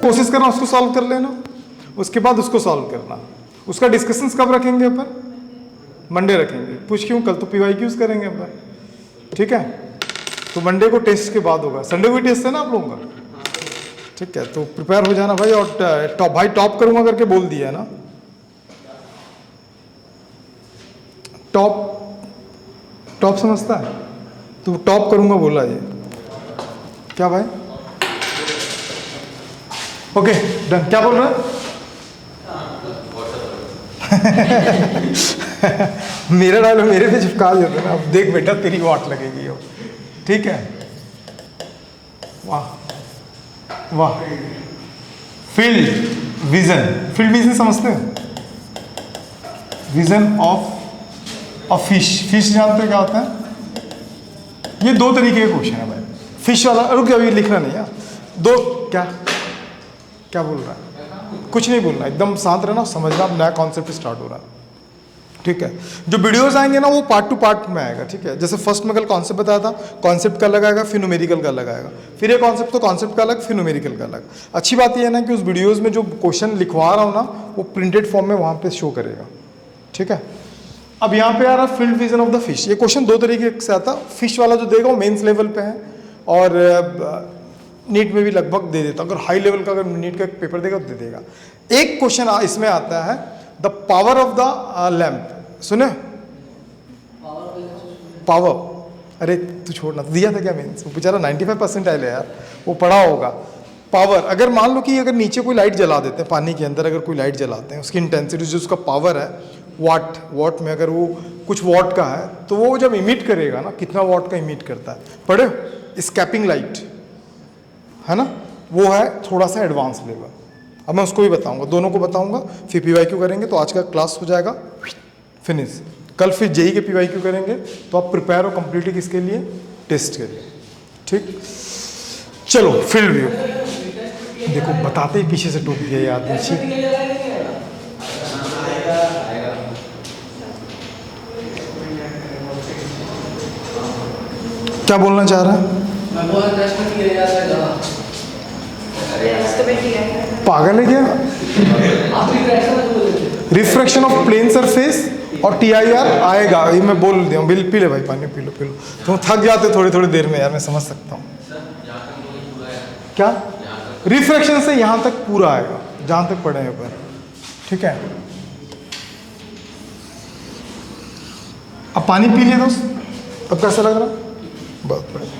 कोशिश करना उसको सॉल्व कर लेना, उसके बाद उसको सॉल्व करना। उसका डिस्कशंस कब रखेंगे अपन? मंडे रखेंगे। पूछ क्यों? कल तो PYQs करेंगे अपन, ठीक है? तो मंडे को टेस्ट के बाद होगा। संडे को टेस्ट है ना आप लोगों का, ठीक है? तो प्रिपेयर हो जाना भाई। और भाई टॉप करूंगा करके बोल दिया है ना, टॉप समझता है तो टॉप करूंगा बोला ये, क्या भाई? Okay done. क्या बोल रहा है? मेरा डायलॉग मेरे पे चिपका देते ना, अब देख बेटा तेरी वाट लगेगी अब, ठीक है? वाह वाह। फील्ड विजन समझते हो? विजन ऑफ फिश जानते हो क्या होता है? ये दो तरीके के क्वेश्चन है भाई। फिश वाला रुक जा, अभी लिखना नहीं है। दो क्या बोल रहा है? कुछ नहीं बोलना, एकदम शांत रहना, समझना। नया कॉन्सेप्ट स्टार्ट हो रहा है, ठीक है? जो वीडियोस आएंगे ना वो पार्ट टू पार्ट में आएगा, ठीक है? जैसे फर्स्ट में कल कॉन्सेप्ट बताया था, कॉन्सेप्ट का अलग आएगा, फिर न्यूमेरिकल का अलग आएगा, फिर ये कॉन्सेप्ट तो कॉन्सेप्ट का अलग, फिर न्यूमेरिकल का अलग। अच्छी बात ये है ना कि उस वीडियोज़ में जो क्वेश्चन लिखवा रहा हूँ ना वो प्रिंटेड फॉर्म में वहाँ पे शो करेगा, ठीक है? अब यहाँ पे आ रहा field vision of the fish. ये क्वेश्चन दो तरीके से आता। फिश वाला जो देगा वो मेंस लेवल पे है और नीट में भी लगभग दे देता। अगर हाई लेवल का अगर नीट का पेपर देगा तो दे देगा। एक क्वेश्चन इसमें आता है the power of the lamp. सुने? पावर, अरे तू छोड़ना, तो दिया था क्या मेंस? वो बेचारा 95% आए यार, वो पढ़ा होगा। पावर, अगर मान लो कि अगर नीचे कोई लाइट जला देते हैं, पानी के अंदर अगर कोई लाइट जलाते हैं, उसकी इंटेंसिटी जो उसका पावर है वाट में, अगर वो कुछ वॉट का है तो वो जब इमिट करेगा ना, कितना वॉट का इमिट करता है पढ़े? स्कैपिंग लाइट है ना, वो है थोड़ा सा एडवांस लेवल। अब मैं उसको भी बताऊंगा, दोनों को बताऊंगा, फिर PYQ करेंगे। तो आज का क्लास हो जाएगा फिनिश। कल फिर JEE के PYQ करेंगे, तो आप प्रिपेयर हो कंप्लीटली किसके लिए? टेस्ट के लिए, ठीक? चलो फील्ड व्यू देखो, बताते ही पीछे से टोक दिया ये आदमी। क्या बोलना चाह रहा है? पागल है क्या? रिफ्रैक्शन ऑफ प्लेन सरफेस और TIR आएगा, ये मैं बोल दिया। बिल पी ले भाई, पानी पी लो पी लो। तुम थक जाते थोड़ी थोड़ी देर में यार, मैं समझ सकता हूँ। क्या रिफ्रैक्शन से यहाँ तक पूरा आएगा, जहाँ तक पढ़े हैं पर, ठीक है? अब पानी पी लिए दोस्त, अब कैसा लग रहा? बहुत बढ़िया।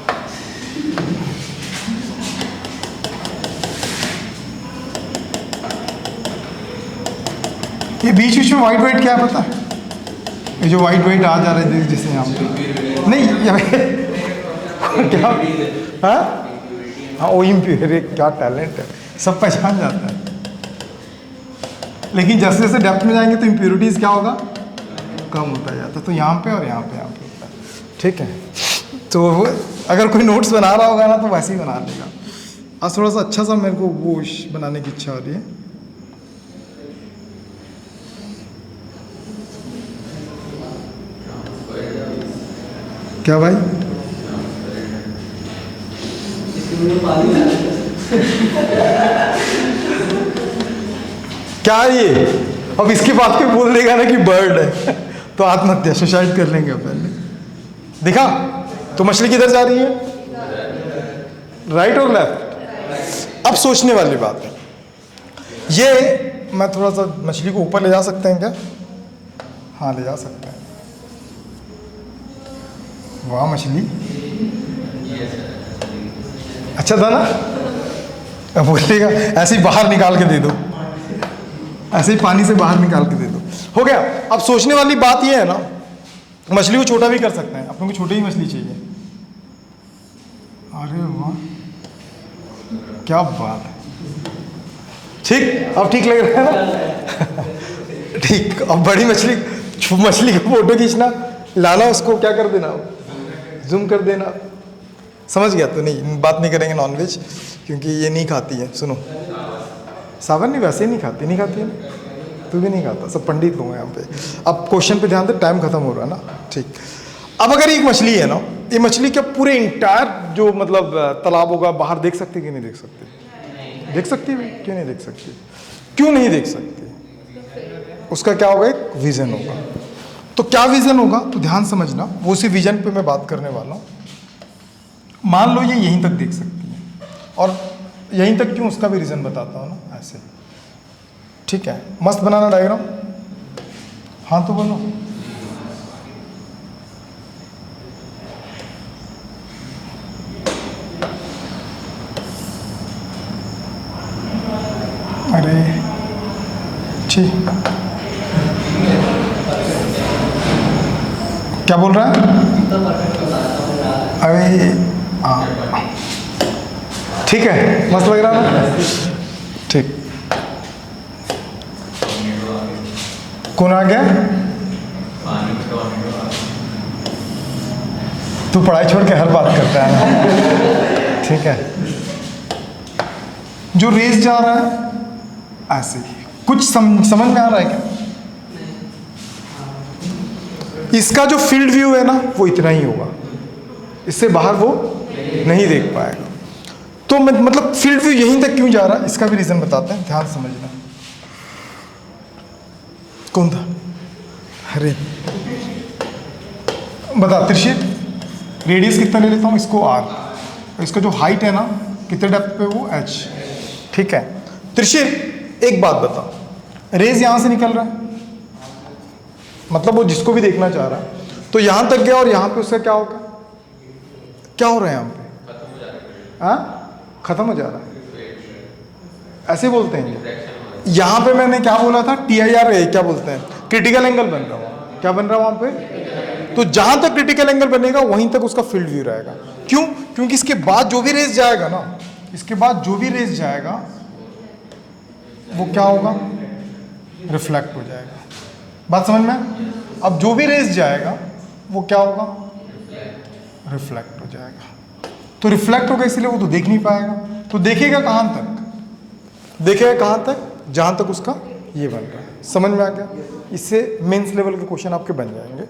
ये बीच बीच में वाइट वाइट क्या है पता है? ये जो वाइट वाइट आ जा रहे हैं जिससे यहाँ पे नहीं क्या? हाँ वो इम्प्योर, क्या टैलेंट है, सब पहचान जाता है। लेकिन जैसे जैसे डेप्थ में जाएंगे तो इम्प्योरिटीज़ क्या होगा? कम होता जाता है। तो यहाँ पे और यहाँ पे होता है, ठीक है? तो अगर कोई नोट्स बना रहा होगा ना तो वैसे ही बना लेगा। आज थोड़ा सा अच्छा सा मेरे को वो बनाने की इच्छा हो रही है। क्या भाई? क्या ये? अब इसके बाद कोई बोल देगा ना कि बर्ड है तो आत्महत्या, सुसाइड कर लेंगे पहले। दिखा तो मछली किधर जा रही है? राइट और लेफ्ट? अब सोचने वाली बात है ये, मैं थोड़ा सा मछली को ऊपर ले जा सकते हैं क्या? हाँ ले जा सकते हैं। वाह मछली, अच्छा था ना? अब बोलेगा ऐसे ही बाहर निकाल के दे दो, ऐसे ही पानी से बाहर निकाल के दे दो। हो गया। अब सोचने वाली बात ये है ना, मछली को छोटा भी कर सकते हैं। अपनों को छोटी ही मछली चाहिए। अरे वाह क्या बात है, ठीक? अब ठीक लग रहा है ना? ठीक। अब बड़ी मछली का फोटो खींचना, लाना, उसको क्या कर देना, जूम कर देना। समझ गया? तो नहीं, बात नहीं करेंगे नॉनवेज, क्योंकि ये नहीं खाती है। सुनो, सावन नहीं वैसे ही नहीं खाती है ना? तू भी नहीं खाता, सब पंडित लोग हैं यहाँ पे। अब क्वेश्चन पे ध्यान दे, टाइम खत्म हो रहा है ना, ठीक? अब अगर एक मछली है ना, ये मछली क्या पूरे इंटायर जो मतलब तालाब होगा बाहर देख सकते कि नहीं देख सकते? देख सकती है? क्यों नहीं देख सकती? क्यों नहीं देख सकती? उसका क्या होगा? एक विजन होगा। तो क्या विजन होगा? तो ध्यान समझना, वो उसी विजन पे मैं बात करने वाला हूँ। मान लो ये यहीं तक देख सकती है, और यहीं तक क्यों, उसका भी रीजन बताता हूँ ना, ऐसे। ठीक है, मस्त बनाना डायग्राम। हाँ तो बोलो। अरे ठीक, क्या बोल रहा है? अरे हाँ ठीक है, मस्त लग रहा है ना? ठीक, कौन आ गया? तू पढ़ाई छोड़ के हर बात करता है ना? ठीक है, जो रेस जा रहा है ऐसे ही, कुछ समझ में आ रहा है क्या? इसका जो फील्ड व्यू है ना वो इतना ही होगा, इससे बाहर वो नहीं देख पाएगा। तो मतलब फील्ड व्यू यहीं तक क्यों जा रहा है, इसका भी रीजन बताते हैं, ध्यान समझना। कौन था? अरे बता त्रिशे, रेडियस कितना ले लेता हूँ? इसको r, इसका जो हाइट है ना कितने डेप्थ पे, वो h। ठीक है त्रिशे, एक बात बता, रेज यहां से निकल रहा है, मतलब वो जिसको भी देखना चाह रहा है, तो यहां तक गया और यहां पे उसका क्या होगा? क्या हो रहा है यहां पे? हाँ, खत्म हो जा रहा है, ऐसे बोलते हैं। यहां पे मैंने क्या बोला था? TIR, क्या बोलते हैं, क्रिटिकल एंगल बन रहा है। क्या बन रहा है वहां पे? तो जहां तक क्रिटिकल एंगल बनेगा वहीं तक उसका फील्ड व्यू रहेगा। क्यों? क्योंकि इसके बाद जो भी रेस जाएगा ना, इसके बाद जो भी रेस जाएगा वो क्या होगा? रिफ्लेक्ट हो जाएगा। बात समझ में? अब जो भी रेस जाएगा वो क्या होगा? रिफ्लेक्ट हो जाएगा। तो रिफ्लेक्ट होगा, इसलिए वो तो देख नहीं पाएगा। तो देखेगा कहां तक? देखेगा कहां तक? जहां तक उसका ये बन रहा है। समझ में आ गया? इससे मेंस लेवल के क्वेश्चन आपके बन जाएंगे,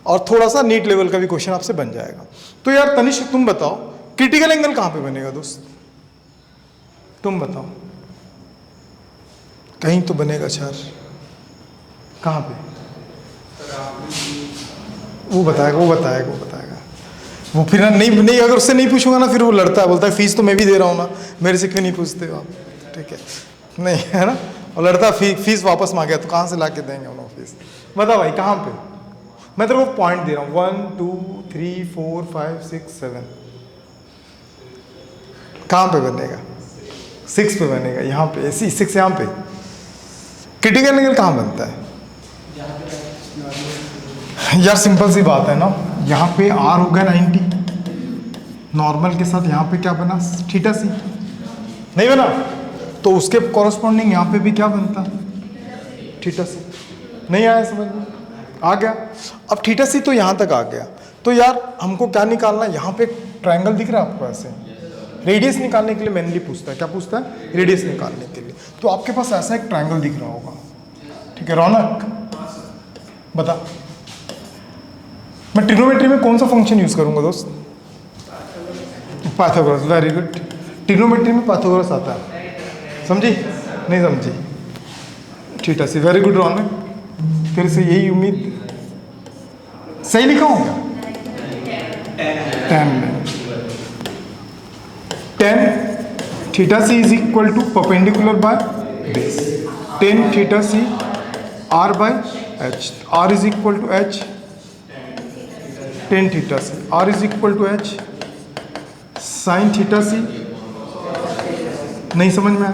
और थोड़ा सा नीट लेवल का भी क्वेश्चन आपसे बन जाएगा। तो यार तनिष्क तुम बताओ, क्रिटिकल एंगल कहां पे बनेगा दोस्त? तुम बताओ, कहीं तो बनेगा सर, कहाँ पे? वो बताएगा, वो बताएगा, वो बताएगा। वो फिर नहीं, अगर उससे नहीं पूछूंगा ना, फिर वो लड़ता है, बोलता है फीस तो मैं भी दे रहा हूँ ना, मेरे से क्यों नहीं पूछते हो आप? ठीक है, नहीं है ना, और लड़ता फीस वापस मांगे तो कहाँ से ला के देंगे हम लोग फीस? बता भाई कहाँ पे? मैं तेरे को पॉइंट दे रहा हूँ, 1 2 3 4 5 6 7, कहाँ पे बनेगा? 6 पे बनेगा, यहाँ पे 6 यहाँ पे। क्रिटिकल एंगल कहाँ बनता है यार? सिंपल सी बात है ना, यहाँ पे R हो गया 90, नॉर्मल के साथ यहाँ पे क्या बना? थीटा सी, नहीं बना? तो उसके कॉरस्पॉन्डिंग यहाँ पे भी क्या बनता? Theta C. नहीं आया समझ में? आ गया। अब थीटा सी तो यहाँ तक आ गया। तो यार हमको क्या निकालना है? यहाँ पे ट्रायंगल दिख रहा है आपको ऐसे, रेडियस निकालने के लिए मेनली पूछता है। क्या पूछता है? रेडियस निकालने के लिए। तो आपके पास ऐसा एक ट्रायंगल दिख रहा होगा, ठीक है रौनक? बता, मैं ट्रिग्नोमेट्री में कौन सा फंक्शन यूज करूंगा दोस्त? पाइथागोरस। वेरी गुड, ट्रिग्नोमेट्री में पाइथागोरस आता है, समझी? नहीं समझी? Theta C. वेरी गुड रौनक, फिर से यही उम्मीद। सही लिखा हूँ क्या? 10 theta C is equal to perpendicular by base, 10 theta C r by h, r is equal to h, 10 theta C, r is equal to h sine theta C. नहीं समझ में आया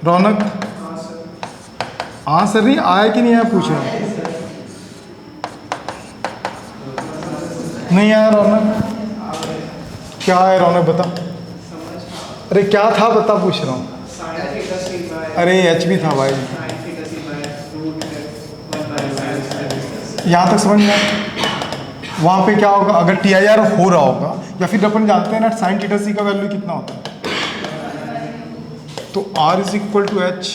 रौनक? हाँ सर, नहीं आया कि नहीं आया पूछ रहा हूँ। नहीं आया रौनक? क्या है रौनक बता? अरे क्या था बता, पूछ रहा हूँ। अरे एच भी था भाई, यहाँ तक समझ में आया? वहाँ पे क्या होगा अगर TIR हो रहा होगा, या फिर अपन जानते हैं ना साइन थीटा सी का वैल्यू कितना होता है? तो R is equal to H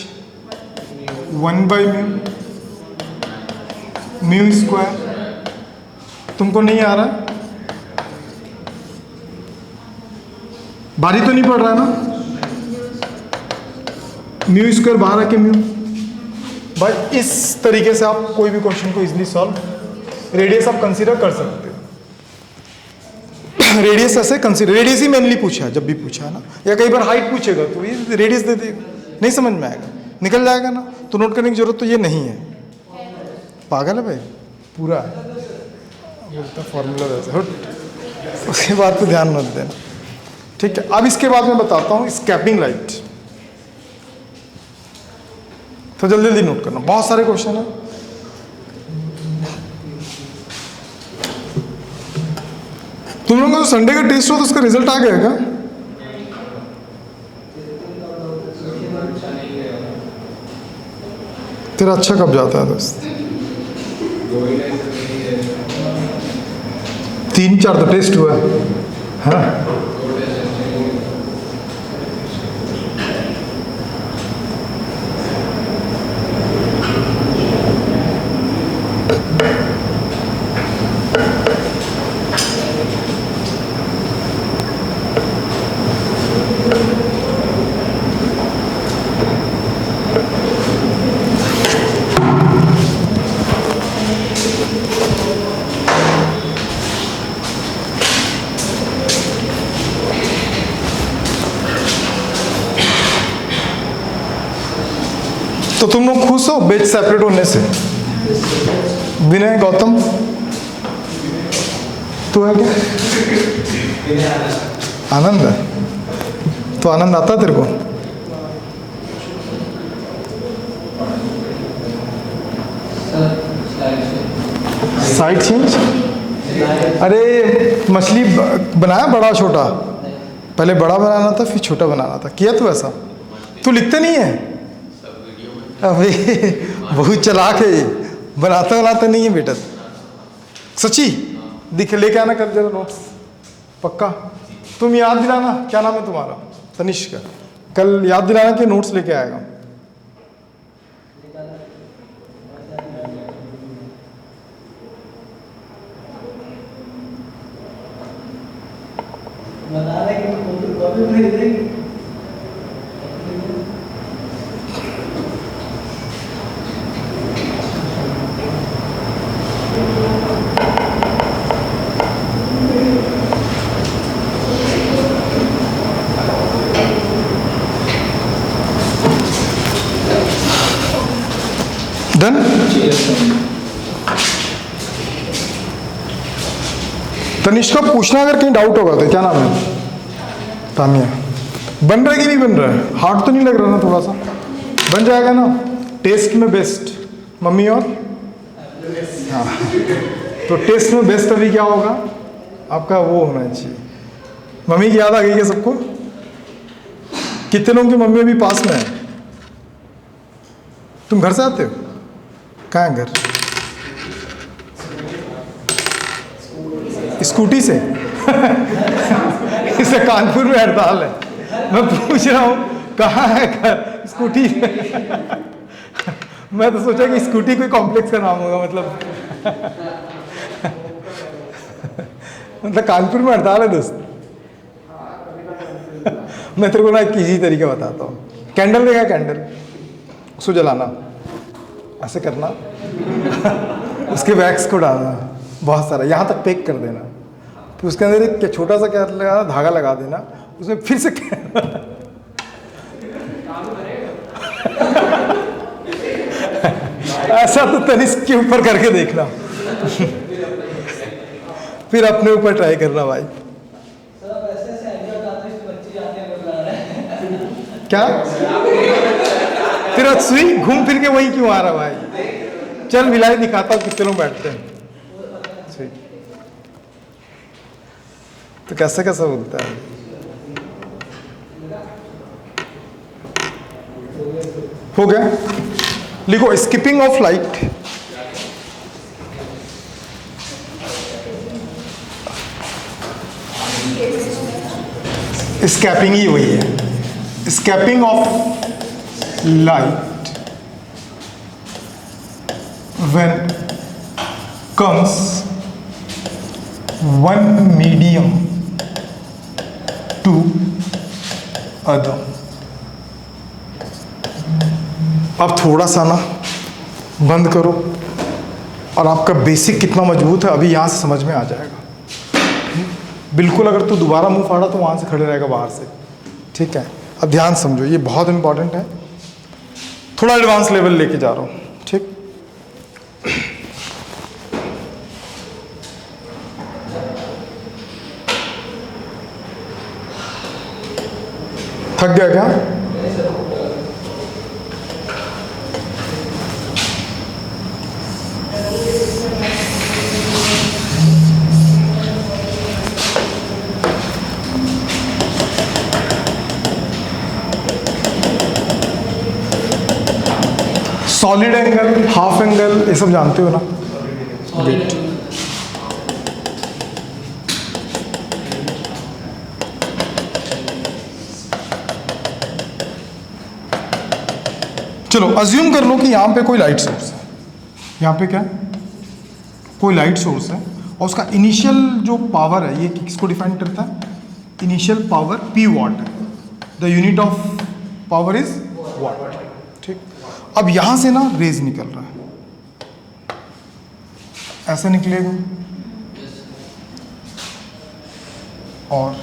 1 by mu square. तुमको नहीं आ रहा? भारी तो नहीं पड़ रहा है ना? म्यू स्क्वायर बाहर आके म्यू। भाई इस तरीके से आप कोई भी क्वेश्चन को इजीली सॉल्व, रेडियस आप कंसीडर कर सकते हो। रेडियस ऐसे कंसीडर, रेडियस ही मेनली पूछा है जब भी पूछा है ना, या कई बार हाइट पूछेगा तो ये रेडियस दे देगा, नहीं समझ में आएगा, निकल जाएगा ना, तो नोट करने की जरूरत तो ये नहीं है। पागल है भाई पूरा है, बोलता फॉर्मूला वैसे हट, उसके बाद तो ध्यान मत देना, ठीक है। अब इसके बाद मैं बताता हूँ स्कैपिंग लाइट, तो जल्दी जल्दी नोट करना, बहुत सारे क्वेश्चन है। तुम लोगों का संडे का टेस्ट हो तो उसका रिजल्ट आ गया क्या? तेरा अच्छा कब जाता है दोस्त? 3-4 तो टेस्ट हुआ है, हाँ? तो तुम लोग खुश हो बेच सेपरेट होने से? विनय, गौतम, तू है क्या? आनंद है, तो आनंद आता तेरे को? Side change? अरे मछली बनाया बड़ा छोटा, पहले बड़ा बनाना था फिर छोटा बनाना था, किया तू ऐसा? तू लिखते नहीं है अबे, बहुत चालाक है, बनाता नहीं है बेटा, सच्ची। दिख लेके आना कर जरा नोट्स, पक्का। तुम याद दिलाना, क्या नाम है तुम्हारा? तनिष्क। कल याद दिलाना कि नोट्स लेके आएगा। डन? तनिष्का पूछना अगर कहीं डाउट होगा तो, क्या नाम है? तानिया। बन रहा है कि नहीं बन रहा है? हार्ड तो नहीं लग रहा ना थोड़ा सा? बन जाएगा ना? टेस्ट में बेस्ट मम्मी और हाँ, तो टेस्ट में बेस्ट अभी क्या होगा आपका? वो होना चाहिए। मम्मी की याद आ गई क्या सबको? कितने लोगों की मम्मी अभी पास में है? तुम घर से आते हो? कहाँ है घर? स्कूटी से? इसे कानपुर में हड़ताल है, मैं पूछ रहा हूँ कहाँ है घर? स्कूटी। मैं तो सोचा कि स्कूटी कोई कॉम्प्लेक्स का नाम होगा, मतलब कानपुर में हड़ताल है दोस्त। मैं तेरे को ना एक इजी तरीका बताता हूँ। कैंडल देखा? कैंडल उसको जलाना, ऐसे करना, उसके वैक्स को डालना बहुत सारा, यहाँ तक पैक कर देना, फिर उसके अंदर एक छोटा सा क्या लगाना, धागा लगा देना, उसमें फिर से ऐसा तो तनिष्क के ऊपर करके देखना। फिर अपने ऊपर ट्राई करना भाई। क्या तेरा सुई घूम फिर के वही क्यों आ रहा भाई? चल मिलाई दिखाता हूँ कितने लोग बैठते हैं। तो कैसे कैसे बोलता है? हो गया? लिखो स्किपिंग ऑफ लाइट। स्कैपिंग ही वही है, scaping of light when comes one medium to other अब थोड़ा सा ना बंद करो, और आपका बेसिक कितना मजबूत है अभी यहाँ से समझ में आ जाएगा। बिल्कुल अगर तू दोबारा मुंह फाड़ा तो वहाँ से खड़े रहेगा बाहर से, ठीक है। अब ध्यान समझो, ये बहुत इंपॉर्टेंट है, थोड़ा एडवांस लेवल लेके जा रहा हूँ, ठीक। थक गया क्या? सॉलिड एंगल, हाफ एंगल, ये सब जानते हो ना? गुड। चलो अज्यूम कर लो कि यहाँ पे कोई लाइट सोर्स है, यहाँ पे क्या है? कोई लाइट सोर्स है, और उसका इनिशियल जो पावर है, ये किसको डिफाइन करता है? इनिशियल पावर P वॉट है, the unit of power is what, ठीक। अब यहाँ से ना रेज निकल रहा है, ऐसा निकलेगा और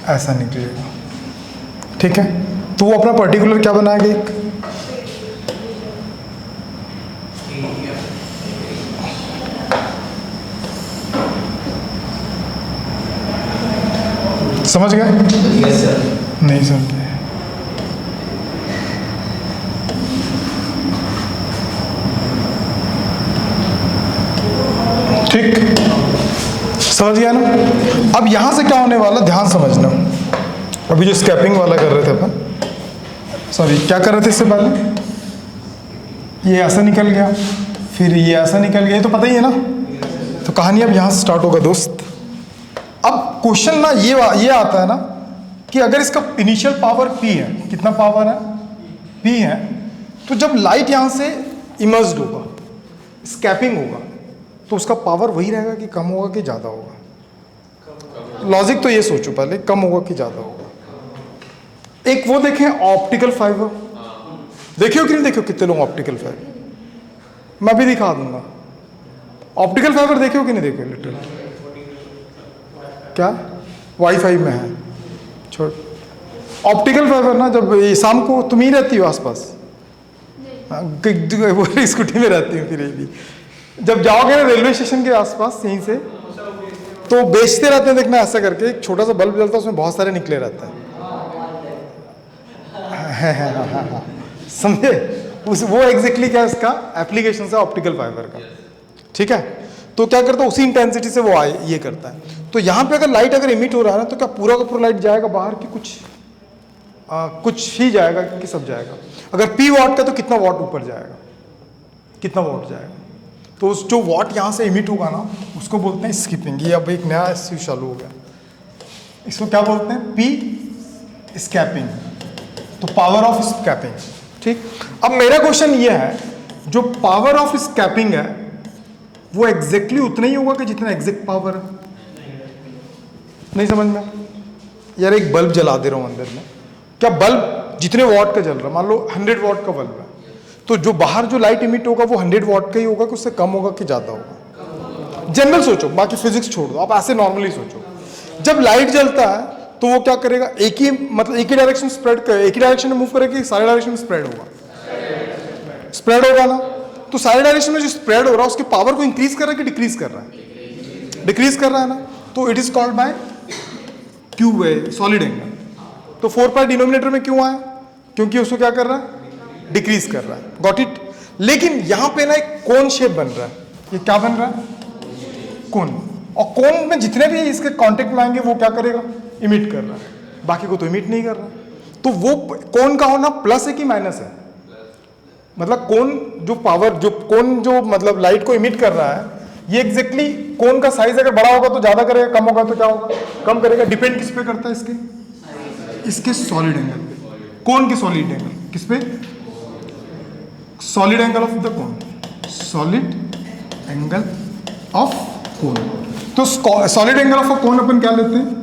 ऐसा निकलेगा, ठीक है। तो वो अपना पर्टिकुलर क्या बनाएगा? एक समझ गए? नहीं समझे? ठीक, समझ गया ना? अब यहां से क्या होने वाला, ध्यान समझना। अभी जो स्कैपिंग वाला कर रहे थे अपन, सॉरी क्या कर रहे थे इससे पहले? ये ऐसा निकल गया, फिर ये ऐसा निकल गया, ये तो पता ही है ना। तो कहानी अब यहां से स्टार्ट होगा दोस्त। अब क्वेश्चन ना ये आता है ना कि अगर इसका इनिशियल पावर P है, कितना पावर है? P है, तो जब लाइट यहां से इमर्ज्ड होगा, स्कैपिंग होगा, तो उसका पावर वही रहेगा कि कम होगा कि ज़्यादा होगा? लॉजिक तो ये सोचो पहले, कम होगा कि ज़्यादा होगा। एक वो देखें ऑप्टिकल फाइबर, देखियो कि नहीं देखियो कितने लोग ऑप्टिकल फाइबर, मैं भी दिखा दूंगा। ऑप्टिकल फाइबर देखियो कि नहीं देखियो? लिटरली क्या वाईफाई में है, छोड़। ऑप्टिकल फाइबर ना, जब शाम को तुम ही रहती हो आसपास, वो स्कूटी में रहती हूँ, फिर ये भी जब जाओगे ना रेलवे स्टेशन के आसपास यहीं से, तो बेचते रहते हैं, देखना ऐसा करके एक छोटा सा बल्ब जलता है, उसमें बहुत सारे निकले रहते हैं, समझे? वो एग्जैक्टली क्या है, इसका एप्लीकेशन है ऑप्टिकल फाइबर का, ठीक है। तो क्या करता है, उसी इंटेंसिटी से वो ये करता है। तो यहाँ पे अगर लाइट अगर इमिट हो रहा है ना, तो क्या पूरा का पूरा लाइट जाएगा बाहर कि कुछ ही जाएगा कि सब जाएगा? अगर P वॉट का तो कितना वॉट ऊपर जाएगा, कितना वॉट जाएगा? तो उस जो वॉट यहाँ से इमिट होगा ना, उसको बोलते हैं स्किपिंग। ये अब एक नया इश्यू चालू हो गया, इसको क्या बोलते हैं? P स्कैपिंग, तो पावर ऑफ स्कैपिंग, ठीक। अब मेरा क्वेश्चन ये है, जो पावर ऑफ स्कैपिंग है वो एग्जैक्टली उतना ही होगा कि जितना एग्जैक्ट पावर है? नहीं समझ में? यार एक बल्ब जला दे रहा हूँ अंदर में, क्या बल्ब जितने वॉट का जल रहा है, मान लो 100 वॉट का बल्ब है, तो जो बाहर जो लाइट इमिट होगा वो 100 वॉट का ही होगा कि उससे कम होगा कि ज़्यादा होगा? जनरल सोचो, बाकी फिजिक्स छोड़ दो, आप ऐसे नॉर्मली सोचो। जब लाइट जलता है तो वो क्या करेगा? एक ही डायरेक्शन स्प्रेड करे, एक ही डायरेक्शन में मूव करेगा, सारे डायरेक्शन में स्प्रेड होगा? स्प्रेड होगा ना। तो सारे डायरेक्शन में जो स्प्रेड हो रहा है उसकी पावर को इंक्रीज कर रहा है कि डिक्रीज कर रहा है? डिक्रीज कर रहा है ना। तो it is called by cube solid angle. तो 4 पाई डिनोमिनेटर में क्यों आया? क्योंकि उसको क्या कर रहा है? डिक्रीज कर रहा है। Got it? लेकिन यहां पे ना एक कोन शेप बन रहा है। ये क्या बन रहा है? कोन। और कोन में जितने भी इसके कांटेक्ट में आएंगे वो क्या करेगा? इमिट कर रहा है, बाकी को तो इमिट नहीं कर रहा। तो वो कोन का होना प्लस है कि माइनस है? मतलब कोन जो मतलब लाइट को इमिट कर रहा है, ये एग्जैक्टली कोन का साइज अगर बड़ा होगा तो ज्यादा करेगा, कम होगा तो क्या होगा? कम करेगा। डिपेंड किस पे करता है? इसके सॉलिड एंगल पे। कोन के सॉलिड एंगल किस पे? Solid angle of the cone. Solid angle of cone. तो सॉलिड एंगल ऑफ अ कोन अपन क्या लेते हैं?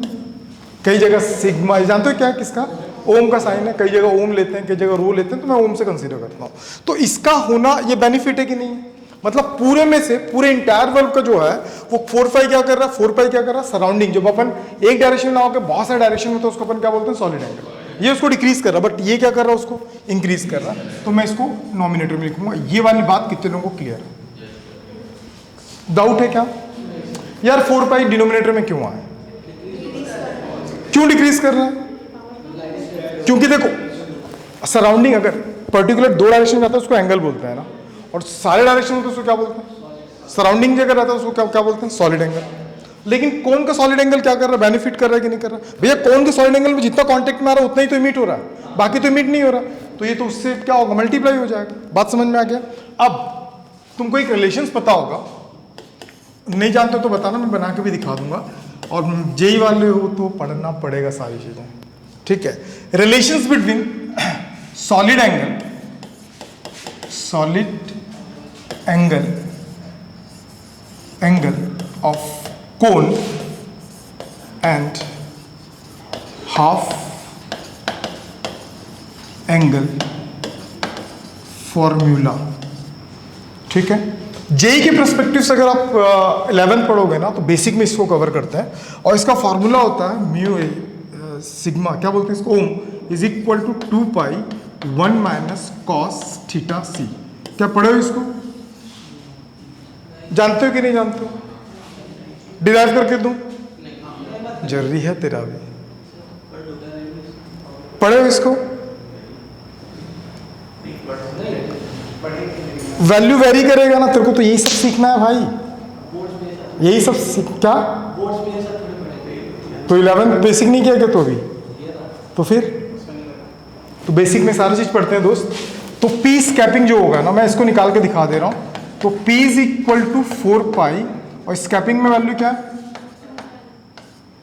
कई जगह सिग्मा, जानते हो क्या किसका? ओम का साइन है, कई जगह ओम लेते हैं, कई जगह रो लेते हैं, तो मैं ओम से कंसीडर करता हूँ। तो इसका होना ये बेनिफिट है कि नहीं है? मतलब पूरे में से पूरे इंटायर वर्ल्ड का जो है वो 4 पाई क्या कर रहा है, 4 पाई क्या कर रहा है, सराउंडिंग जब अपन एक डायरेक्शन में ना होकर बहुत सारे डायरेक्शन में, तो उसको अपन क्या बोलते हैं, सॉलिड एंगल। ये उसको डिक्रीज कर रहा है, बट ये क्या कर रहा है, उसको इंक्रीज कर रहा है। तो मैं इसको नॉमिनेटर में लिखूंगा। ये वाली बात कितने लोगों को क्लियर है? डाउट है क्या यार? 4 पाई डिनोमिनेटर में क्यों आए, क्यों डिक्रीज कर रहा है? क्योंकि देखो सराउंडिंग अगर पर्टिकुलर 2 डायरेक्शन में आता है उसको एंगल बोलते हैं ना, और सारे डायरेक्शन में तो उसको क्या बोलते हैं, सराउंडिंग जगह रहता है उसको क्या बोलते हैं, सॉलिड एंगल। लेकिन कौन का सॉलिड एंगल क्या कर रहा है, बेनिफिट कर रहा है कि नहीं कर रहा? भैया कौन के सॉलिड एंगल में जितना कांटेक्ट में आ रहा है उतना ही तो इमिट हो रहा है, बाकी तो इमिट नहीं हो रहा। तो ये तो उससे क्या होगा, मल्टीप्लाई हो जाएगा। बात समझ में आ गया? अब तुमको एक रिलेशंस पता होगा, नहीं जानते तो बताना, मैं बना के भी दिखा दूंगा, और जेई वाले हो तो पढ़ना पड़ेगा सारी चीजें, ठीक है। Relations between solid angle of cone and half angle formula, ठीक है। जेई के परस्पेक्टिव से अगर आप 11th पढ़ोगे ना तो बेसिक में इसको कवर करते हैं, और इसका फॉर्मूला होता है म्यू ए सिग्मा, क्या बोलते हैं इसको, ओम is equal to 2 pi 1 minus cos theta C. क्या पढ़े हो इसको? जानते हो कि नहीं जानते हो? डिराइव करके दूं? जरूरी है तेरा भी। पढ़े हो इसको? वैल्यू वेरी करेगा ना, तेरे को तो यही सब सीखना है भाई, यही सब क्या? तो 11th बेसिक नहीं किया क्या तो अभी? तो फिर तो बेसिक में सारी चीज पढ़ते हैं दोस्त। तो पी स्कैपिंग जो होगा ना, मैं इसको निकाल के दिखा दे रहा हूं। तो P इज इक्वल टू 4 पाई, और स्कैपिंग में वैल्यू क्या है,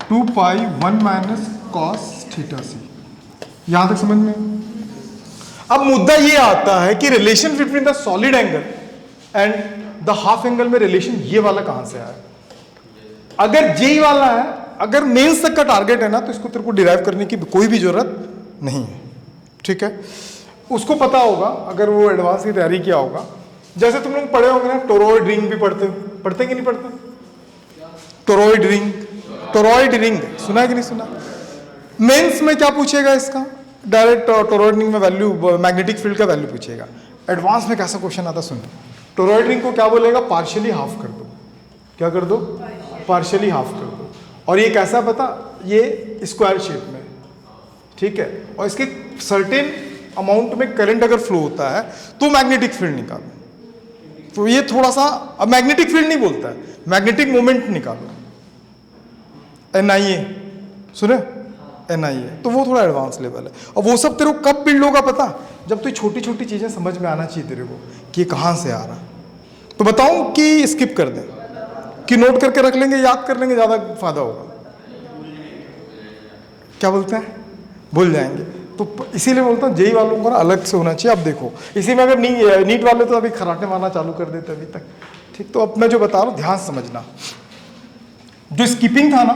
2 पाई 1 माइनस कॉस थीटा सी। यहां तक समझ में? अब मुद्दा ये आता है कि relation between the solid angle and the half angle में रिलेशन ये वाला कहां से आया? अगर जेई वाला है, अगर मेंस तक का टारगेट है ना, तो इसको तेरे को डिराइव करने की कोई भी जरूरत नहीं है, ठीक है। उसको पता होगा अगर वो एडवांस की तैयारी किया होगा। जैसे तुम लोग पढ़े होंगे ना, टोरॉइड रिंग भी पढ़ते कि नहीं पढ़ते? टोरॉइड रिंग सुना है कि नहीं सुना? मेंस में क्या पूछेगा इसका? डायरेक्ट टोरॉइड रिंग में वैल्यू, मैग्नेटिक फील्ड का वैल्यू पूछेगा। एडवांस में कैसा क्वेश्चन आता सुन, टोरॉइड रिंग को क्या बोलेगा, पार्शियली हाफ कर दो। क्या कर दो? पार्शियली हाफ कर दो। और ये कैसा पता, ये स्क्वायर शेप में, ठीक है। और इसके सर्टेन अमाउंट में करंट अगर फ्लो होता है तो मैग्नेटिक फील्ड निकालो। तो ये थोड़ा सा, अब मैग्नेटिक फील्ड नहीं बोलता है, मैग्नेटिक मोमेंट निकालो, NIA सुने, NIA। तो वो थोड़ा एडवांस लेवल है। और वो सब तेरे को कब बिल्ड होगा पता, जब तो छोटी छोटी चीजें समझ में आना चाहिए तेरे को कि कहां से आ रहा। तो बताऊं कि स्किप कर दें कि नोट करके रख लेंगे, याद कर लेंगे, ज्यादा फायदा होगा? क्या बोलते हैं, भूल जाएंगे। तो इसीलिए बोलता हूँ जेई वालों को ना अलग से होना चाहिए। अब देखो इसी में अगर नीट वाले तो अभी खराटे मारना चालू कर देते अभी तक, ठीक। तो अब मैं जो बता रहा हूँ ध्यान से समझना। जो स्किपिंग था ना,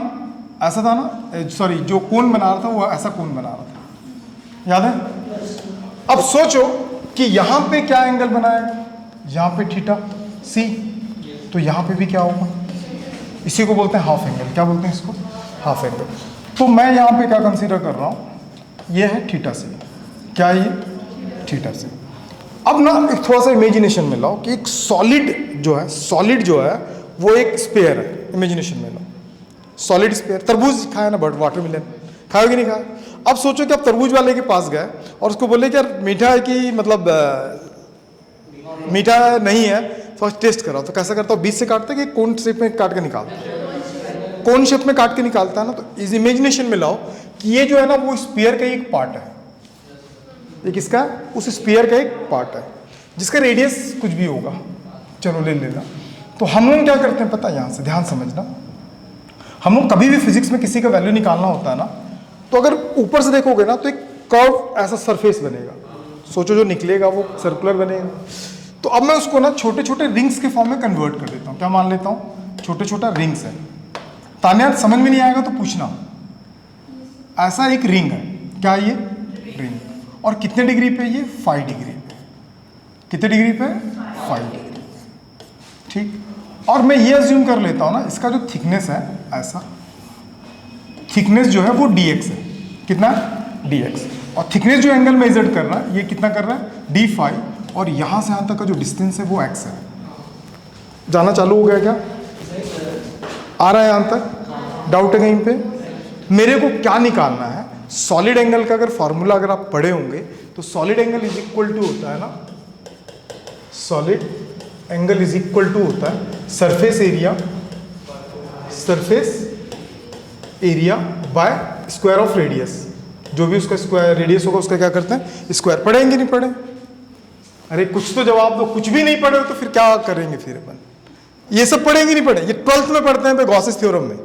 ऐसा था ना, सॉरी, जो कोन बना रहा था वो ऐसा कोन बना रहा था, याद है? अब सोचो कि यहां पे क्या एंगल बनाएगा, यहां पे थीटा सी, तो यहां पे भी क्या होगा, इसी को बोलते हैं हाफ एंगल। क्या बोलते हैं इसको? Half angle. तो मैं यहां पे क्या कंसीडर कर रहा हूं, ये है थीटा सी। क्या ये? थीटा सी। अब ना एक थोड़ा सा इमेजिनेशन में लाओ कि एक सॉलिड जो है वो एक स्पेयर है। इमेजिनेशन में लाओ सॉलिड स्पेयर। तरबूज खाया ना, बट वाटरमेलन खाया कि नहीं खाया? अब सोचो कि आप तरबूज वाले के पास गए और उसको बोले कि यार मीठा है कि मतलब मीठा नहीं है, फर्स्ट टेस्ट कराओ। तो कैसा करता हूँ, बीच से काटता है कि कोन शेप में काट के निकालता है? कोन शेप में काट के निकालता है ना। तो इस इमेजिनेशन में लाओ कि ये जो है ना वो स्फीयर का एक पार्ट है, ये किसका? उस स्फीयर का एक पार्ट है जिसका रेडियस कुछ भी होगा, चलो ले लेना। तो हम लोग क्या करते हैं पता है, यहाँ से ध्यान समझना, हम लोग कभी भी फिजिक्स में किसी का वैल्यू निकालना होता है ना, तो अगर ऊपर से देखोगे ना तो एक कर्व ऐसा सरफेस बनेगा, सोचो जो निकलेगा वो सर्कुलर बनेगा। तो अब मैं उसको ना छोटे छोटे रिंग्स के फॉर्म में कन्वर्ट कर देता हूँ। क्या मान लेता हूँ, छोटे छोटा रिंग्स है। तान्या समझ में नहीं आएगा तो पूछना। ऐसा एक रिंग है, क्या ये रिंग। और कितने डिग्री पे? ये 5 डिग्री पे। कितने डिग्री पे? 5 डिग्री। ठीक। और मैं ये अज्यूम कर लेता हूं ना, इसका जो थिकनेस है, ऐसा थिकनेस जो है वो dx है। कितना? dx। और थिकनेस जो एंगल मेजर कर रहा है, ये कितना कर रहा है? d5। और यहां से यहां तक का जो डिस्टेंस है वो x है। जाना चालू हो गया क्या? आ रहा है यहां तक? डाउट है कहीं पे? मेरे को क्या निकालना है? सॉलिड एंगल का अगर फॉर्मूला अगर आप पढ़े होंगे तो solid angle is equal to होता है ना, solid angle is equal to होता है surface area by square of radius. जो भी उसका स्क्वायर रेडियस होगा उसका क्या करते हैं? स्क्वायर। पढ़ेंगे नहीं पढ़े? अरे कुछ तो जवाब दो। कुछ भी नहीं पढ़े हो तो फिर क्या करेंगे फिर अपन? ये सब पढ़ेंगे नहीं पढ़े? ये 12th में पढ़ते हैं गॉसेस थ्योरम में।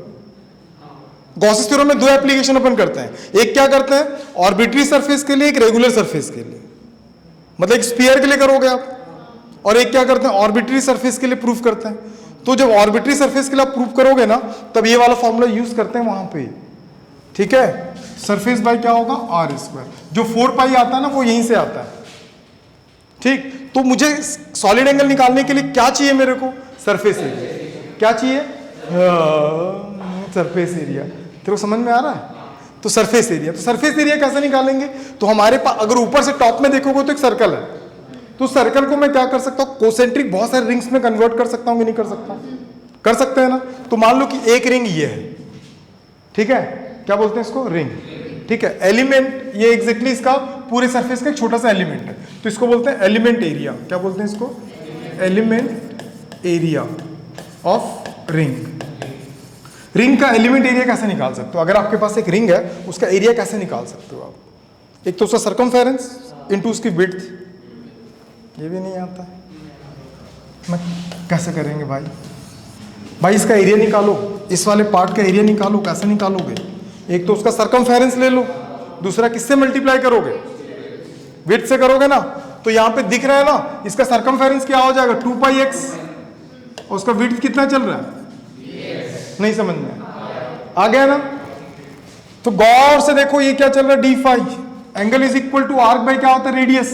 गॉसेस थ्योरम में दो एप्लीकेशन अपन करते हैं। एक क्या करते हैं? ऑर्बिटरी सरफेस के लिए, एक रेगुलर सरफेस के लिए। मतलब एक स्फीयर के लिए करोगे आप, और एक क्या करते हैं? ऑर्बिटरी सरफेस के लिए प्रूफ करते हैं। तो जब ऑर्बिटरी सरफेस के लिए आप प्रूफ करोगे ना, तब ये वाला फॉर्मूला यूज करते हैं वहां पे। ठीक है? सरफेस बाय क्या होगा? R square. जो 4 पाई आता है ना, वो यहीं से आता है। ठीक। तो मुझे सॉलिड एंगल निकालने के लिए क्या चाहिए मेरे को? Surface area. क्या चाहिए? Surface area. तेरे को समझ में आ रहा है? तो सरफेस एरिया। तो सरफेस एरिया कैसे निकालेंगे? तो हमारे पास अगर ऊपर से टॉप में देखोगे तो एक सर्कल है। तो सर्कल को मैं क्या कर सकता हूँ? कोसेंट्रिक बहुत सारे रिंग्स में कन्वर्ट कर सकता हूँ कि नहीं कर सकता? कर सकते हैं ना। तो मान लो कि एक रिंग ये है। ठीक है? क्या बोलते हैं इसको? रिंग। ठीक है? एलिमेंट ये एग्जैक्टली इसका पूरे सरफेस का एक छोटा सा एलिमेंट है, तो इसको बोलते हैं एलिमेंट एरिया। क्या बोलते हैं इसको? Element area of ring. Ring का एलिमेंट एरिया कैसे निकाल सकते हो? अगर आपके पास एक रिंग है, उसका एरिया कैसे निकाल सकते हो आप? एक तो उसका सर्कमफेरेंस इनटू उसकी विड्थ। ये भी नहीं आता है। मैं कैसे करेंगे भाई? भाई इसका एरिया निकालो, इस वाले पार्ट का एरिया निकालो। कैसे निकालोगे? एक तो उसका सर्कमफेरेंस ले लो, दूसरा किससे मल्टीप्लाई करोगे? विड्थ से करोगे ना। तो यहां पे दिख रहा है ना, इसका सर्कमफेरेंस क्या हो जाएगा? 2πx। और उसका विड्थ कितना चल रहा है? नहीं समझ में आ गया ना? तो गौर से देखो, ये क्या चल रहा है? d5। Angle is equal to arc by क्या होता है? रेडियस।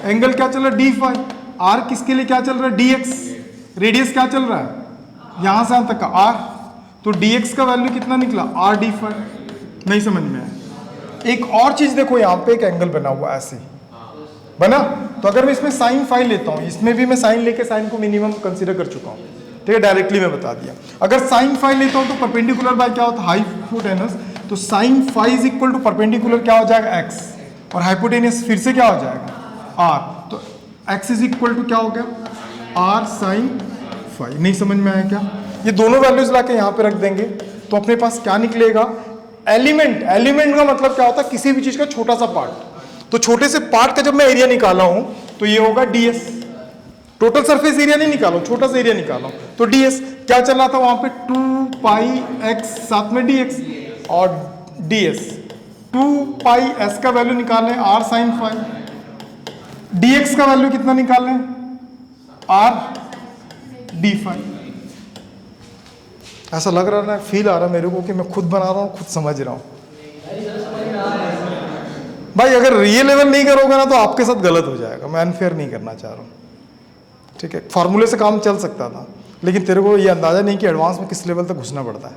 एंगल क्या चल रहा है? d5। आर्क किसके लिए क्या चल रहा है? dx। रेडियस क्या चल रहा है? यहां से यहां तक का r। तो dx का वैल्यू कितना निकला? r d5। नहीं समझ में आया? एक और चीज देखो, यहां पे एक एंगल बना हुआ ऐसे बना। तो अगर मैं इसमें साइन फाई लेता हूं, इसमें भी मैं साइन लेके साइन को मिनिमम कंसीडर कर चुका हूं। ठीक है? डायरेक्टली मैं बता दिया। अगर साइन फाई लेता हूं तो परपेंडिकुलर बाय क्या होता है? हाइपोटेनस। तो sine phi is equal to perpendicular क्या हो जाएगा? x। और हाइपोटेनस फिर से क्या हो जाएगा? r। तो x इज इक्वल टू क्या हो गया? r sine phi. नहीं समझ में आया क्या? ये दोनों वैल्यूज लाके यहां पे रख देंगे तो अपने पास क्या निकलेगा? एलिमेंट। एलिमेंट का मतलब क्या होता है? किसी भी चीज का छोटा सा पार्ट। तो छोटे से पार्ट का जब मैं एरिया निकाला हूं तो ये होगा ds। टोटल सरफेस एरिया नहीं निकालो, छोटा सा एरिया निकालो। तो ds क्या चल रहा था वहां पे? 2πx साथ में dx। और ds 2πs का वैल्यू निकालें r साइन फाई। dx का वैल्यू कितना निकालें? r d5। ऐसा लग रहा है, फील आ रहा है मेरे को कि मैं खुद बना रहा हूं, खुद समझ रहा हूं। भाई अगर ये लेवल नहीं करोगे ना तो आपके साथ गलत हो जाएगा। मैं अनफेयर नहीं करना चाह रहा हूँ। ठीक है? फॉर्मूले से काम चल सकता था, लेकिन तेरे को ये अंदाजा नहीं कि एडवांस में किस लेवल तक घुसना पड़ता है।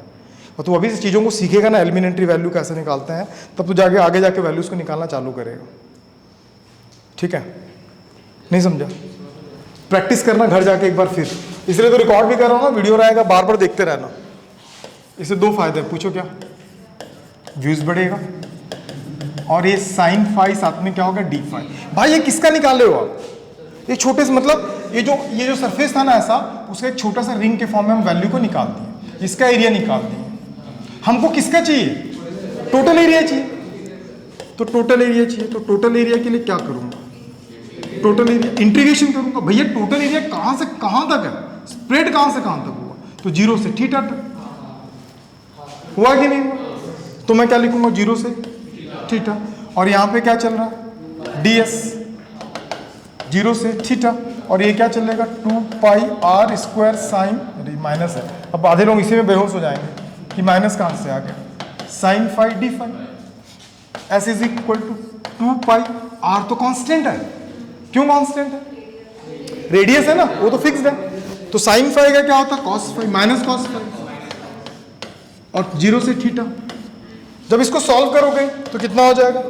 और तू अभी से चीज़ों को सीखेगा ना, एलिमेंट्री वैल्यू कैसे निकालते हैं, तब तो आगे जाके वैल्यूज को निकालना चालू करेगा। ठीक है? नहीं समझा? प्रैक्टिस करना घर जाके एक बार फिर। इसलिए तो रिकॉर्ड भी कर रहा हूँ ना, वीडियो रहेगा, बार बार देखते रहना। इससे दो फायदे, पूछो क्या? व्यूज बढ़ेगा, और ये साइन फाई साथ में क्या होगा? D phi. भाई ये किसका निकाल रहे हो आप? ये छोटे से, मतलब ये जो सरफेस था ना ऐसा, उसका एक छोटा सा रिंग के फॉर्म में हम वैल्यू को निकाल दिए, इसका एरिया निकाल दिए। हमको किसका चाहिए? टोटल एरिया चाहिए। तो टोटल एरिया चाहिए, तो टोटल एरिया के लिए क्या करूंगा? टोटल एरिया इंटीग्रेशन करूंगा। भैया टोटल एरिया कहां से कहां तक है? स्प्रेड कहां से कहां तक हुआ? तो 0 से थीटा तक हुआ कि नहीं हुआ? तो मैं क्या लिखूंगा? 0 से थीटा। और यहाँ पे क्या चल रहा है? ds 0 से थीटा। और ये क्या चलेगा? 2πr स्क्वायर साइन, माइनस है, अब आधे लोग इसी में बेहोश हो जाएंगे कि माइनस कहाँ से आ गया? Sine phi d phi. S is equal to 2 pi R तो कांस्टेंट है, क्यों कांस्टेंट है? रेडियस है ना, वो तो फिक्स्ड है। तो साइन फाई का क्या होता है? Cos phi minus cos phi, और 0 से थीटा। जब इसको सॉल्व करोगे तो कितना हो जाएगा?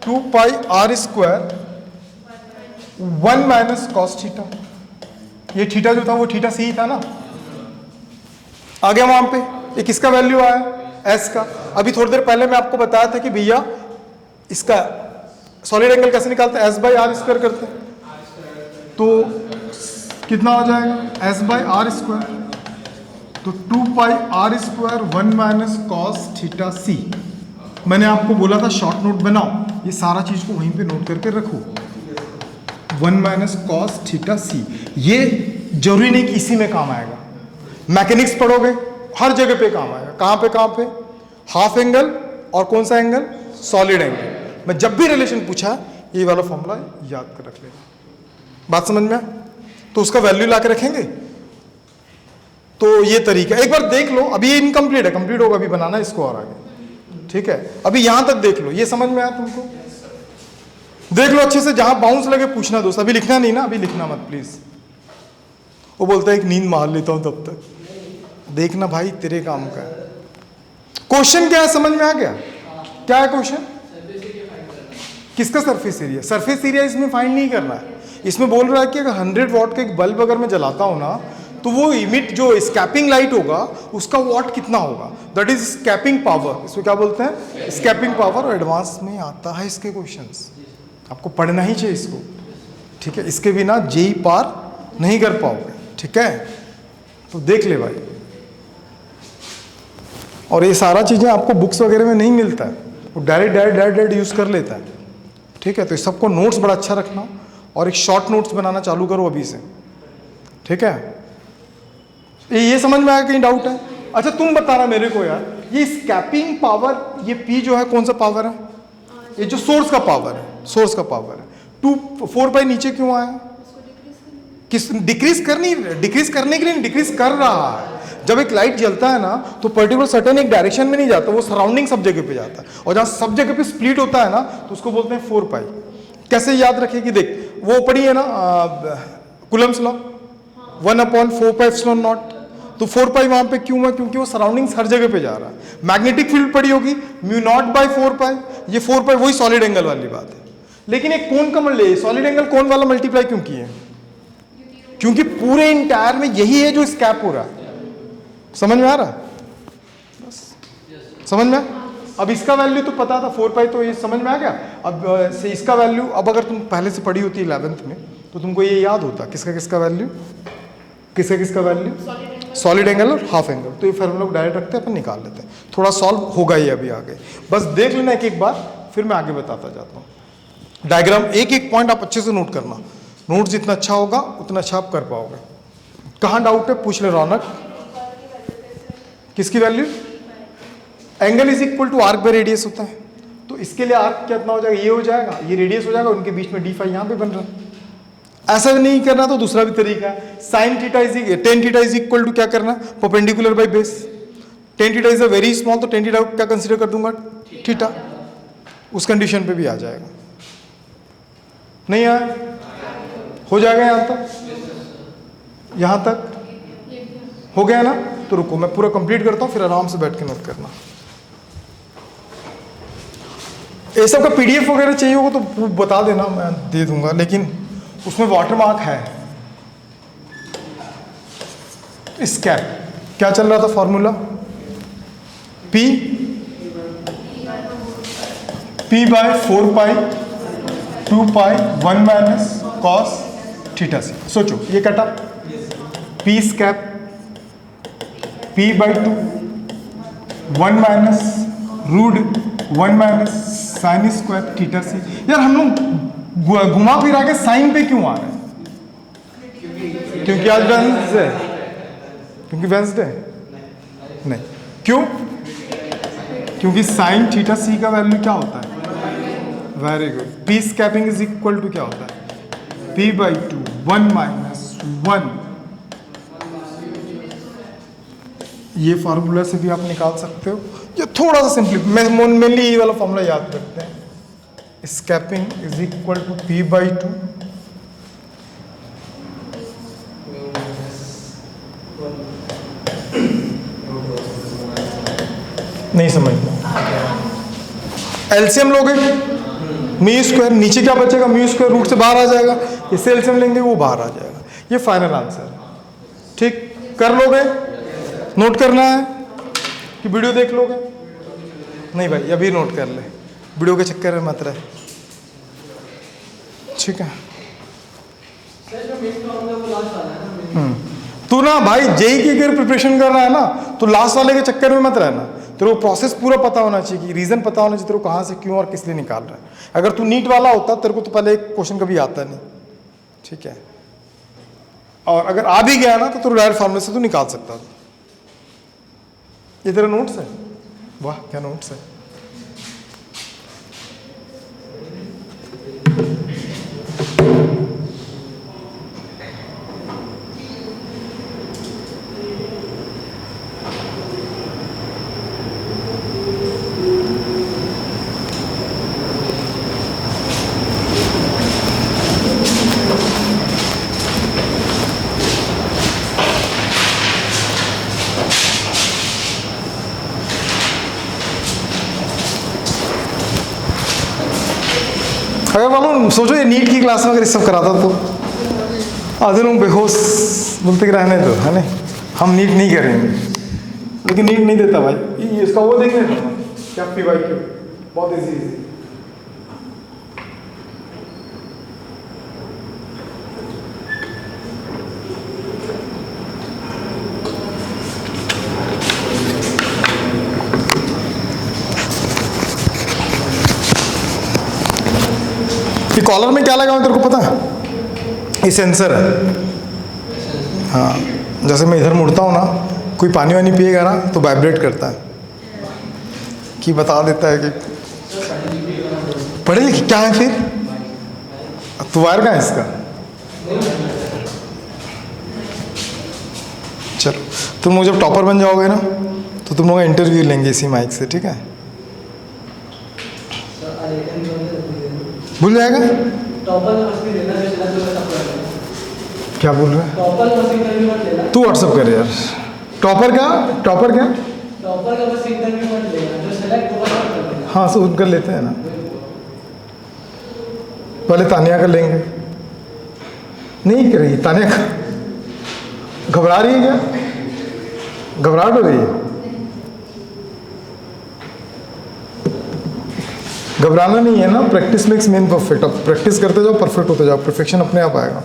2 pi R square 1 minus cos theta. ये थीटा जो था वो थीटा सी था ना, आ गया वहां पे। ये किसका वैल्यू आया? एस का। अभी थोड़ी देर पहले मैं आपको बताया था कि भैया इसका सॉलिड एंगल कैसे निकालते हैं? एस बाई आर स्क्वायर करते हैं। तो कितना हो जाएगा? एस बाई आर स्क्वायर, तो 2 pi R square 1 minus cos theta C. मैंने आपको बोला था शॉर्ट नोट बनाओ, ये सारा चीज को वहीं पे नोट करके रखो। 1 माइनस कॉस थीटा सी। ये जरूरी नहीं कि इसी में काम आएगा, मैकेनिक्स पढ़ोगे हर जगह पे काम आएगा। कहाँ पे? हाफ एंगल और कौन सा एंगल? Solid angle. मैं जब भी रिलेशन पूछा ये वाला फॉर्मूला याद कर रख लेना। बात समझ में? तो उसका वैल्यू ला के रखेंगे। तो ये तरीका एक बार देख लो। अभी ये इनकम्प्लीट है, कंप्लीट होगा, अभी बनाना इसको और आगे। ठीक है, अभी यहां तक देख लो। ये समझ में आया तुमको? देख लो अच्छे से, जहां बाउंस लगे पूछना दोस्त। अभी लिखना नहीं ना, अभी लिखना मत प्लीज। वो बोलता है एक नींद मार लेता हूं तब तक। देखना भाई तेरे काम का है। क्वेश्चन क्या है समझ में आ गया? क्या है क्वेश्चन? किसका सरफेस एरिया? सरफेस एरिया इसमें फाइंड नहीं करना है। इसमें बोल रहा है कि अगर 100 वॉट का एक बल्ब अगर मैं जलाता हूं ना, तो वो इमिट जो स्कैपिंग लाइट होगा उसका वॉट कितना होगा, दैट इज स्कैपिंग पावर। इसको क्या बोलते हैं? Scaping power. और एडवांस में आता है इसके क्वेश्चंस, आपको पढ़ना ही चाहिए इसको। ठीक है, इसके बिना जेई पार नहीं कर पाओगे। ठीक है, तो देख ले भाई। और ये सारा चीजें आपको बुक्स वगैरह में नहीं मिलता है, वो डायरेक्ट यूज कर लेता है। ठीक है, तो इस सबको नोट्स बड़ा अच्छा रखना और एक शॉर्ट नोट्स बनाना चालू करो अभी से। ठीक है, ये समझ में आया? कहीं डाउट है? अच्छा तुम बताना मेरे को यार, ये स्कैपिंग पावर, ये P जो है कौन सा पावर है? ये जो सोर्स का पावर है, सोर्स का पावर है। 4 पाई नीचे क्यों आया? किस डिक्रीज करने के लिए डिक्रीज कर रहा है। जब एक लाइट जलता है ना तो पर्टिकुलर सर्टेन एक डायरेक्शन में नहीं जाता, वो सराउंडिंग सब जगह पे जाता है। और जहां सब जगह पे स्प्लिट होता है ना तो उसको बोलते हैं 4 पाई। कैसे याद रखेगी? देख वो पढ़ी है ना Coulomb's law, 1/4 pi epsilon naught. तो 4 पाई वहां पे क्यों है? क्योंकि वो सराउंडिंग्स हर जगह पे जा रहा है। मैग्नेटिक फील्ड पढ़ी होगी, μ0/4 पाई। ये 4 पाई वही सॉलिड एंगल वाली बात है। लेकिन एक कोण का सॉलिड एंगल कोण वाला मल्टीप्लाई क्यों किए? क्योंकि पूरे इंटायर में यही है जो स्कैप हो रहा है। समझ में आ रहा है? बस समझ में? अब इसका वैल्यू तो पता था 4 पाई, तो ये समझ में आ गया। अब से इसका वैल्यू, अब अगर तुम पहले से पढ़ी होती 11th में तो तुमको ये याद होता किसका वैल्यू, किसका वैल्यू, सॉलिड एंगल और हाफ एंगल। तो ये फॉर्मूला को डायरेक्ट रखते हैं, अपन निकाल लेते हैं। थोड़ा सॉल्व होगा ये अभी आगे, बस देख लेना एक बार, फिर मैं आगे बताता जाता हूँ। डायग्राम एक पॉइंट आप अच्छे से नोट करना। नोट जितना अच्छा होगा उतना अच्छा आप कर पाओगे। कहाँ डाउट है पूछ ले रौनक। किसकी value? Angle is equal to arc by radius होता है। तो इसके लिए आर्क कितना हो जाएगा? ये हो जाएगा, ये रेडियस हो जाएगा, उनके बीच में d फाई यहाँ पे बन रहा है। ऐसा नहीं करना तो दूसरा भी तरीका है। Sine theta tan theta is equal to क्या करना? Perpendicular by base. Tan theta is a very small, तो टेन थीटा को क्या कंसीडर कर दूंगा? थीटा। उस कंडीशन पे भी आ जाएगा। नहीं आया? हो जाएगा यहां तक हो गया ना? तो रुको मैं पूरा कंप्लीट करता हूं, फिर आराम से बैठ के नोट करना। ये सब का पीडीएफ वगैरह चाहिए होगा तो बता देना, मैं दे दूंगा, लेकिन उसमें वाटरमार्क है। स्कैप क्या चल रहा था formula? P by 4 pi 2 pi 1 minus cos theta C. सोचो ये कटा P स्कैप P by 2 1 minus root 1 minus sine square theta C. यार हम लोग घुमा फिरा के साइन पे क्यों आ रहे हैं? क्योंकि आज वेंसडे, क्योंकि वेंसडे नहीं, क्यों? क्योंकि साइन थीटा सी का वैल्यू क्या होता है? Very good. P scaping is equal to क्या होता है? P by 2 1 minus 1। ये फार्मूला से भी आप निकाल सकते हो। ये थोड़ा सा सिंपली, मेनली ये वाला फॉर्मूला याद रखते हैं। Scaping is equal to P/2। नहीं समझ एलसीएम लोगे म्यू स्क्वायर, नीचे क्या बचेगा, म्यू स्क्वायर रूट से बाहर आ जाएगा, इससे एलसीएम लेंगे वो बाहर आ जाएगा। ये फाइनल आंसर है। ठीक कर लोगे, नोट करना है कि वीडियो देख लोगे? नहीं भाई अभी नोट कर ले, वीडियो के चक्कर में मत रहे। ठीक है तू ना भाई जेई की अगर प्रिपरेशन कर रहा है ना तो लास्ट वाले के चक्कर में मत रहना। तेरे को प्रोसेस पूरा पता होना चाहिए कि रीजन पता होना चाहिए तेरे को कहाँ से क्यों और किस लिए निकाल रहा है। अगर तू नीट वाला होता तेरे को तो पहले एक क्वेश्चन कभी आता नहीं। ठीक है, और अगर आ भी गया ना तो तू डायरेक्ट फॉर्मूले से तू निकाल सकता था। ये तेरा नोट्स है? वाह क्या नोट्स है। अगर मालूम सोचो ये नीट की क्लास में अगर इस सब कराता तो आधे लोग बेहोश बोलते कि रहने दो, है नहीं हम नीट नहीं करेंगे। लेकिन नीट नहीं देता भाई, ये इसका वो देख लेना क्या P/Q बहुत इजी। ये कॉलर में क्या लगा हुआ तेरे को पता है? ये सेंसर है। हाँ जैसे मैं इधर मुड़ता हूँ ना, कोई पानी वानी पिएगा ना तो वाइब्रेट करता है कि बता देता है कि पढ़े लिखे क्या है। फिर तो वायर का है इसका। चलो तुम लोग जब टॉपर बन जाओगे ना तो तुम लोग इंटरव्यू लेंगे इसी माइक से। ठीक है, भूल जाएगा। क्या बोल रहे हैं? तू व्हाट्सअप कर यार। टॉपर क्या? टॉपर क्या? हाँ सुन कर लेते हैं ना, पहले तानिया कर लेंगे। नहीं कर रही तानिया, घबरा रही है क्या? घबराहट हो रही है? घबराना नहीं है ना, प्रैक्टिस मेक्स मैन परफेक्ट। अब प्रैक्टिस करते जाओ परफेक्ट होते जाओ, परफेक्शन अपने आप आएगा।